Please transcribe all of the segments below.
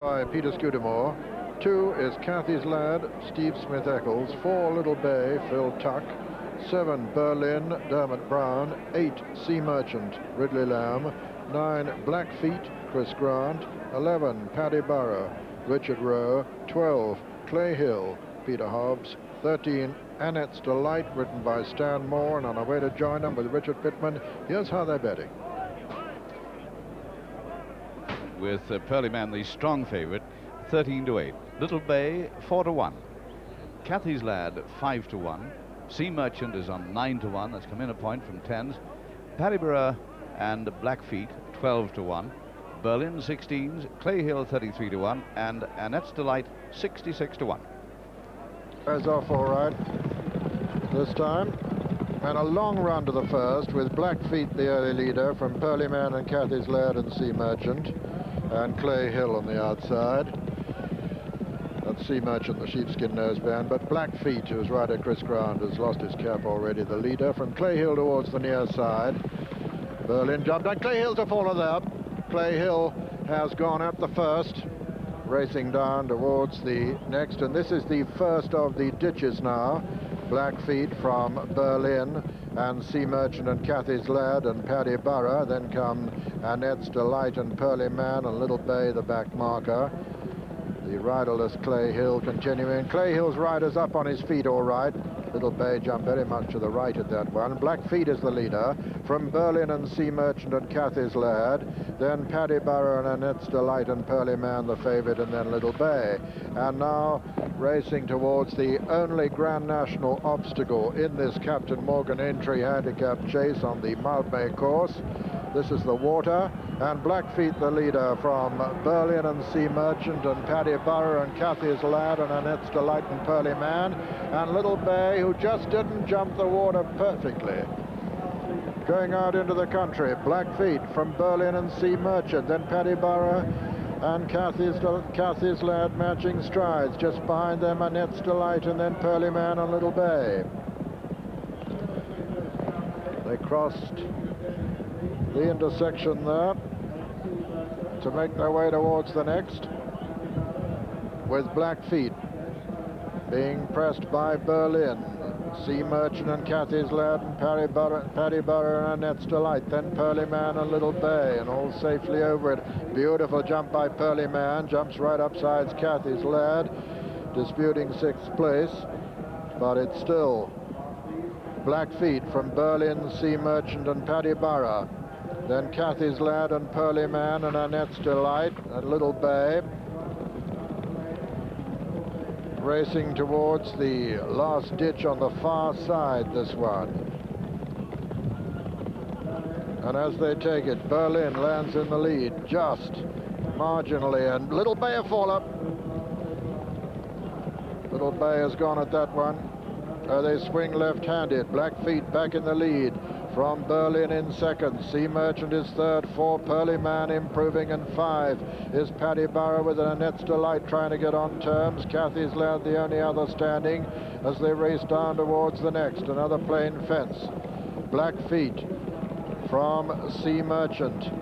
By Peter Scudamore. 2 is Cathy's Lad, Steve Smith-Eccles. 4, Little Bay, Phil Tuck. 7, Berlin, Dermot Brown. 8, Sea Merchant, Ridley Lamb. 9, Blackfeet, Chris Grant. 11, Paddy Burrow, Richard Rowe. 12, Clay Hill, Peter Hobbs. 13, Annette's Delight, written by Stan Moore, and on our way to join them with Richard Pittman. Here's how they're betting. With Pearly Man the strong favourite, 13-8. Little Bay 4-1. Cathy's Lad 5-1. Sea Merchant is on 9-1. That's come in a point from tens. Paddyburgh and Blackfeet 12-1. Berlin 16s. Clay Hill 33-1, and Annette's Delight 66-1. Goes off all right this time. And a long run to the first with Blackfeet the early leader from Pearly Man and Cathy's Lad and Sea Merchant, and Clay Hill on the outside. That's Sea Merchant, the sheepskin noseband, but Blackfeet, whose rider Chris Grant has lost his cap already, the leader. From Clay Hill towards the near side, Berlin jumped, and Clay Hill's a faller there. Clay Hill has gone at the first, racing down towards the next, and this is the first of the ditches now. Blackfeet from Berlin, and Sea Merchant and Cathy's Lad and Paddy Burrow. Then come Annette's Delight and Pearly Man and Little Bay, the back marker. The riderless Clay Hill continuing. Clay Hill's rider's up on his feet all right. Little Bay jumped very much to the right at that one. Blackfeet is the leader from Berlin and Sea Merchant and Cathy's Lad. Then Paddy Burrow and Annette's Delight and Pearly Man the favourite, and then Little Bay. And now racing towards the only Grand National obstacle in this Captain Morgan Aintree handicap chase on the Mildmay course. This is the water, and Blackfeet the leader from Berlin and Sea Merchant and Paddy Burrow and Cathy's Lad and Annette's Delight and Pearly Man, and Little Bay, who just didn't jump the water perfectly. Going out into the country, Blackfeet from Berlin and Sea Merchant, then Paddy Burrow and Cathy's Lad matching strides. Just behind them, Annette's Delight, and then Pearly Man and Little Bay. They crossed the intersection there to make their way towards the next, with Blackfeet being pressed by Berlin, Sea Merchant and Cathy's Lad and Paddy Burrow and Annette's Delight, then Pearly Man and Little Bay, and all safely over it. Beautiful jump by Pearly Man, jumps right upsides Cathy's Lad, disputing 6th place, but it's still Blackfeet from Berlin, Sea Merchant and Paddy Burrow, then Cathy's Lad and Pearly Man and Annette's Delight and Little Bay, racing towards the last ditch on the far side, this one. And as they take it, Berlin lands in the lead, just marginally, and Little Bay a fall-up. Little Bay has gone at that one. They swing left-handed. Blackfeet back in the lead. From Berlin in second, Sea Merchant is third, 4 Pearly Man improving, and 5 is Paddy Burrow with an Annette's Delight trying to get on terms. Cathy's Lad the only other standing as they race down towards the next, another plain fence. Blackfeet from Sea Merchant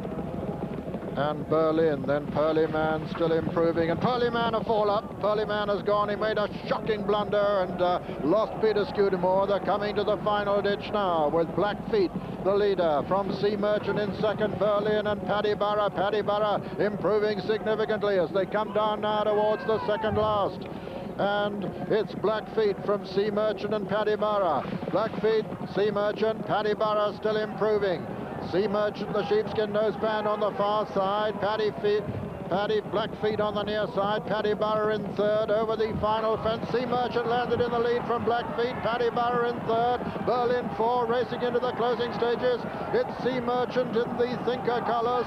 and Berlin, then Pearly Man still improving, and Pearly Man a fall-up. Pearly Man has gone, he made a shocking blunder and lost Peter Scudamore. They're coming to the final ditch now with Blackfeet the leader, from Sea Merchant in second, Berlin and Paddy Burrow. Paddy Burrow improving significantly as they come down now towards the second last. And it's Blackfeet from Sea Merchant and Paddy Burrow. Blackfeet, Sea Merchant, Paddy Burrow still improving. Sea Merchant, the sheepskin noseband on the far side. Blackfeet on the near side. Paddy Burrow in third over the final fence. Sea Merchant landed in the lead from Blackfeet. Paddy Burrow in third. Berlin 4 racing into the closing stages. It's Sea Merchant in the Thinker colours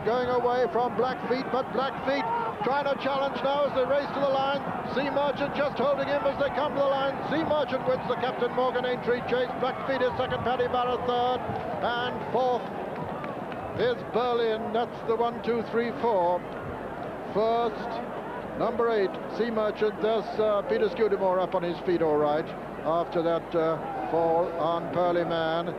going away from Blackfeet, but Blackfeet trying to challenge now as they race to the line. Sea Merchant just holding him as they come to the line. Sea Merchant wins the Captain Morgan Aintree chase. Blackfeet is second, Paddy Burrow third, and fourth is Berlin. That's the 1, 2, 3, 4. First, number 8, Sea Merchant. There's Peter Scudamore up on his feet all right after that fall on Pearly Man.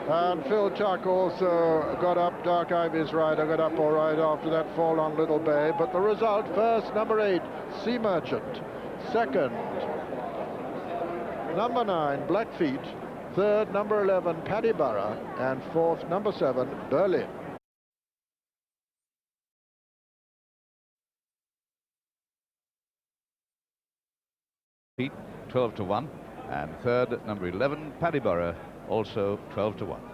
And Phil Tuck also got up. Dark Ivy's rider got up all right after that fall on Little Bay. But the result: first, number 8, Sea Merchant; second, number 9, Blackfeet; third, number 11, Paddy Burrough; and fourth, number 7, Berlin. Feet 12 to 1, and third, number 11, Paddy Burrough, also 12 to 1.